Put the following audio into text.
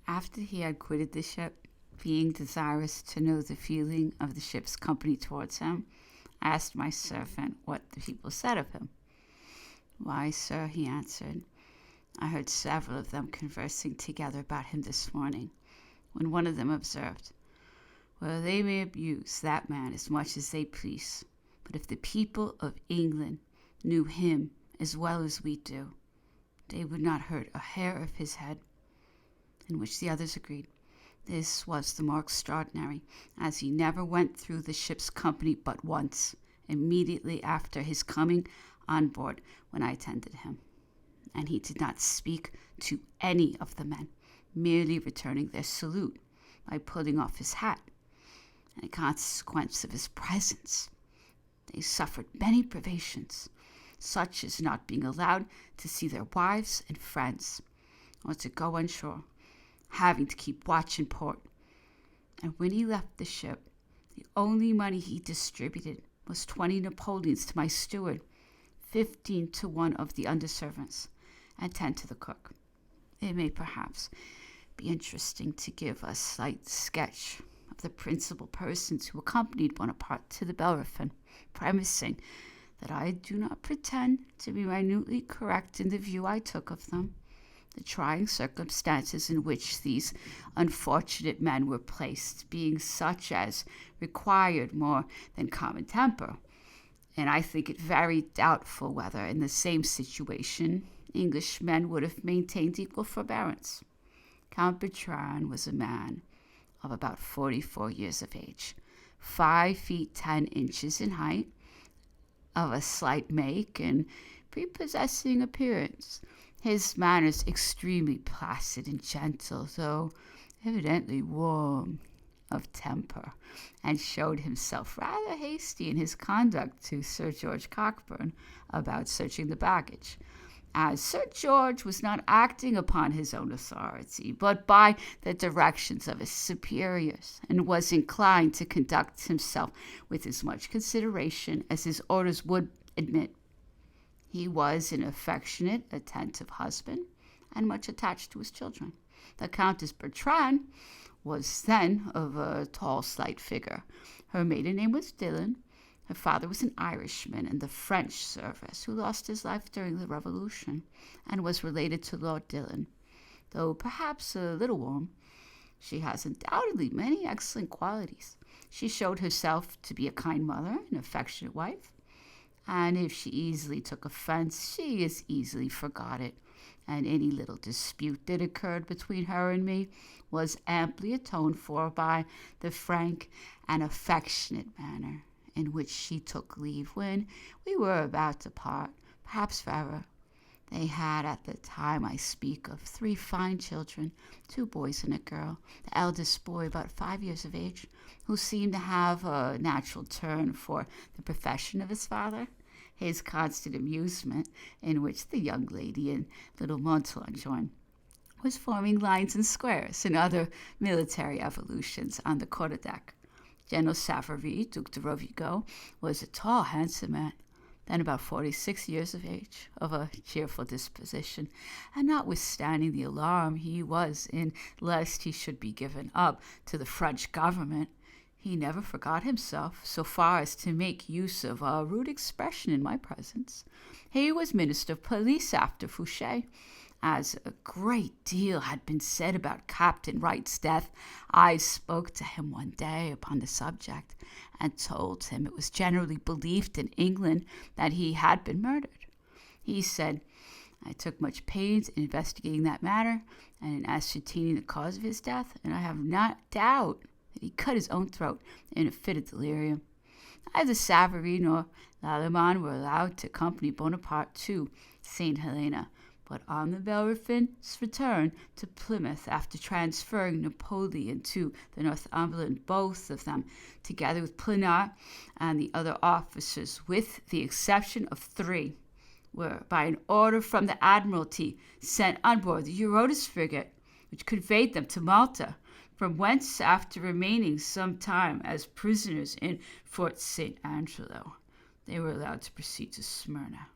After he had quitted the ship, being desirous to know the feeling of the ship's company towards him, I asked my servant what the people said of him. "Why, sir," he answered, "I heard several of them conversing together about him this morning, when one of them observed, 'Well, they may abuse that man as much as they please, but if the people of England knew him as well as we do, they would not hurt a hair of his head.' In which the others agreed. This was the more extraordinary, as he never went through the ship's company but once, immediately after his coming on board when I attended him. And he did not speak to any of the men, merely returning their salute by pulling off his hat. And in consequence of his presence, they suffered many privations, such as not being allowed to see their wives and friends, or to go on shore, having to keep watch in port. And when he left the ship, the only money he distributed was 20 Napoleons to my steward, 15 to one of the underservants, and 10 to the cook. It may perhaps be interesting to give a slight sketch of the principal persons who accompanied Bonaparte to the Bellerophon, premising that I do not pretend to be minutely correct in the view I took of them, the trying circumstances in which these unfortunate men were placed being such as required more than common temper, and I think it very doubtful whether in the same situation Englishmen would have maintained equal forbearance. Count Bertrand was a man of about 44 years of age, 5 feet 10 inches in height, of a slight make and prepossessing appearance. His manners extremely placid and gentle, though evidently warm of temper, and showed himself rather hasty in his conduct to Sir George Cockburn about searching the baggage, as Sir George was not acting upon his own authority, but by the directions of his superiors, and was inclined to conduct himself with as much consideration as his orders would admit. He was an affectionate, attentive husband, and much attached to his children. The Countess Bertrand was then of a tall, slight figure. Her maiden name was Dillon. Her father was an Irishman in the French service who lost his life during the Revolution, and was related to Lord Dillon, though perhaps a little warm. She has undoubtedly many excellent qualities. She showed herself to be a kind mother, an affectionate wife, and if she easily took offense, she as easily forgot it, and any little dispute that occurred between her and me was amply atoned for by the frank and affectionate manner in which she took leave when we were about to part, perhaps forever. They had at the time I speak of 3 fine children, 2 boys and a girl, the eldest boy about 5 years of age, who seemed to have a natural turn for the profession of his father, his constant amusement, in which the young lady and little Maitland joined, was forming lines and squares and other military evolutions on the quarter-deck. General Savary, Duc de Rovigo, was a tall, handsome man, then about 46 years of age, of a cheerful disposition, and notwithstanding the alarm he was in lest he should be given up to the French government, he never forgot himself so far as to make use of a rude expression in my presence. He was Minister of Police after Fouché. As a great deal had been said about Captain Wright's death, I spoke to him one day upon the subject, and told him it was generally believed in England that he had been murdered. He said, "I took much pains in investigating that matter, and in ascertaining the cause of his death, and I have not doubt that he cut his own throat in a fit of delirium." Neither Savary nor Lalemant were allowed to accompany Bonaparte to St. Helena, but on the Bellerophon's return to Plymouth, after transferring Napoleon to the Northumberland, both of them, together with Plenard and the other officers, with the exception of 3, were, by an order from the Admiralty, sent on board the Eurotas frigate, which conveyed them to Malta, from whence, after remaining some time as prisoners in Fort St. Angelo, they were allowed to proceed to Smyrna.